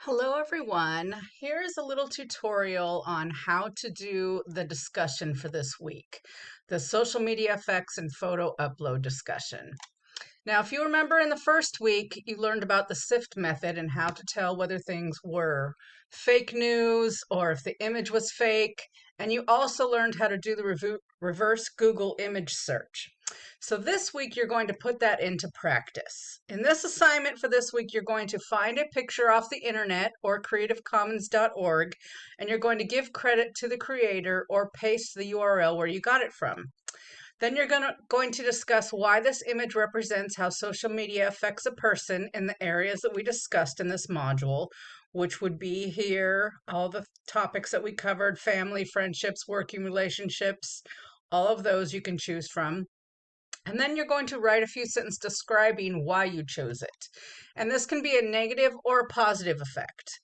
Hello everyone. Here's a little tutorial on how to do the discussion for this week, the social media effects and photo upload discussion. Now, if you remember in the first week, you learned about the SIFT method and how to tell whether things were fake news or if the image was fake. And you also learned how to do the reverse Google image search. So this week, you're going to put that into practice. In this assignment for this week, you're going to find a picture off the internet or creativecommons.org, and you're going to give credit to the creator or paste the URL where you got it from. Then you're going to discuss why this image represents how social media affects a person in the areas that we discussed in this module, which would be here, all the topics that we covered, family, friendships, working relationships, all of those you can choose from. And then you're going to write a few sentences describing why you chose it. And this can be a negative or a positive effect.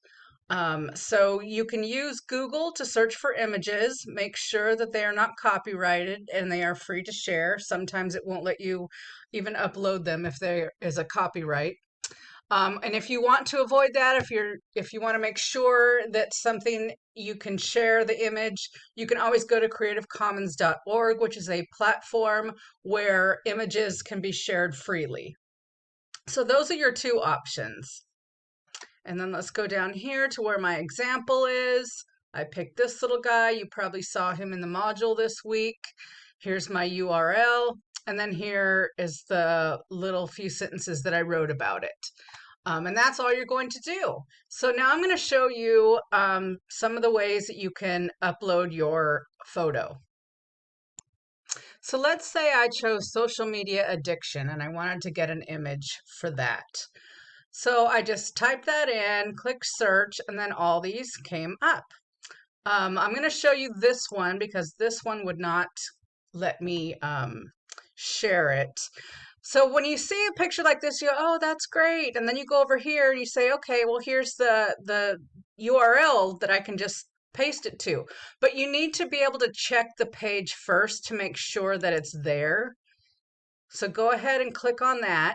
So you can use Google to search for images, make sure that they are not copyrighted and they are free to share. Sometimes it won't let you even upload them if there is a copyright. And if you want to avoid that, if you want to make sure that something you can share the image, you can always go to creativecommons.org, which is a platform where images can be shared freely. So those are your two options. And then let's go down here to where my example is. I picked this little guy. You probably saw him in the module this week. Here's my URL. And then here is the little few sentences that I wrote about it. And that's all you're going to do. So now I'm going to show you some of the ways that you can upload your photo. So let's say I chose social media addiction and I wanted to get an image for that. So I just typed that in, click search, and then all these came up. I'm going to show you this one because this one would not let me share it. So when you see a picture like this, you go, oh, that's great. And then you go over here and you say, okay, well, here's the URL that I can just paste it to. But you need to be able to check the page first to make sure that it's there. So go ahead and click on that.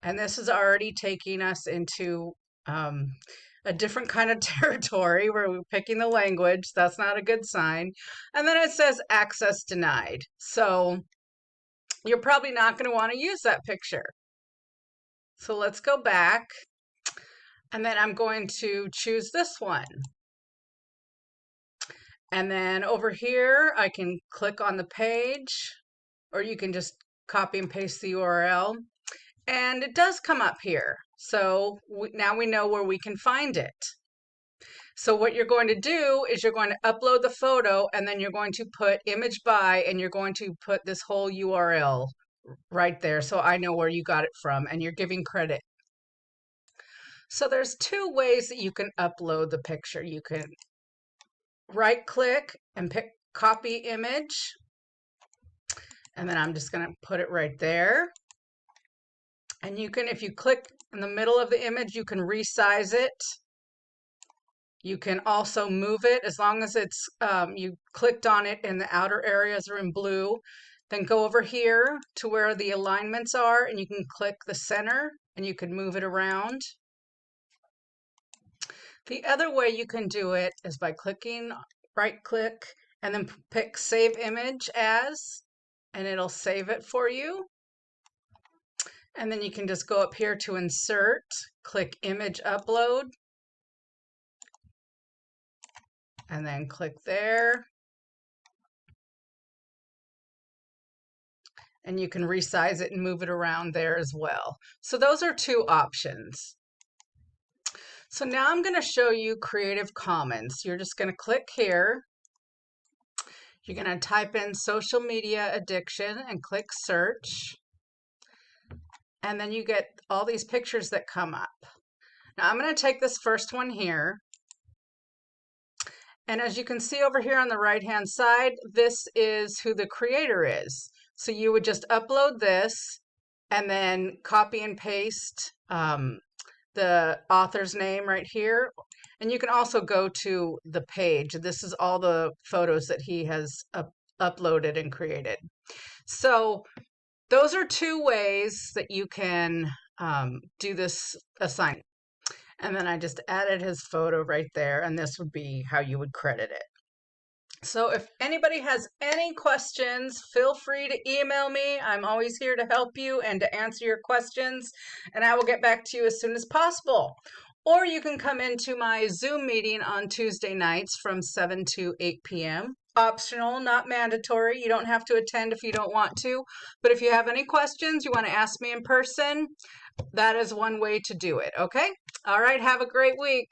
And this is already taking us into a different kind of territory where we're picking the language. That's not a good sign. And then it says access denied. So you're probably not going to want to use that picture. So let's go back. And then I'm going to choose this one. And then over here, I can click on the page, or you can just copy and paste the URL. And it does come up here. So now we know where we can find it. So what you're going to do is you're going to upload the photo and then you're going to put image by and you're going to put this whole URL right there so I know where you got it from and you're giving credit. So there's two ways that you can upload the picture. You can right click and pick copy image. And then I'm just going to put it right there. And you can, if you click in the middle of the image, you can resize it. You can also move it as long as it's you clicked on it and the outer areas are in blue. Then go over here to where the alignments are and you can click the center and you can move it around. The other way you can do it is by clicking right click and then pick save image as, and it'll save it for you. And then you can just go up here to insert, click image upload, and then click there. And you can resize it and move it around there as well. So those are two options. So now I'm going to show you Creative Commons. You're just going to click here. You're going to type in social media addiction and click search. And then you get all these pictures that come up. Now I'm going to take this first one here. And as you can see over here on the right hand side, this is who the creator is. So you would just upload this and then copy and paste the author's name right here. And you can also go to the page. This is all the photos that he has uploaded and created. So those are two ways that you can do this assignment. And then I just added his photo right there, and this would be how you would credit it. So if anybody has any questions, feel free to email me. I'm always here to help you and to answer your questions, and I will get back to you as soon as possible. Or you can come into my Zoom meeting on Tuesday nights from 7 to 8 p.m. Optional, not mandatory. You don't have to attend if you don't want to. But if you have any questions, you want to ask me in person, that is one way to do it, okay? All right, have a great week.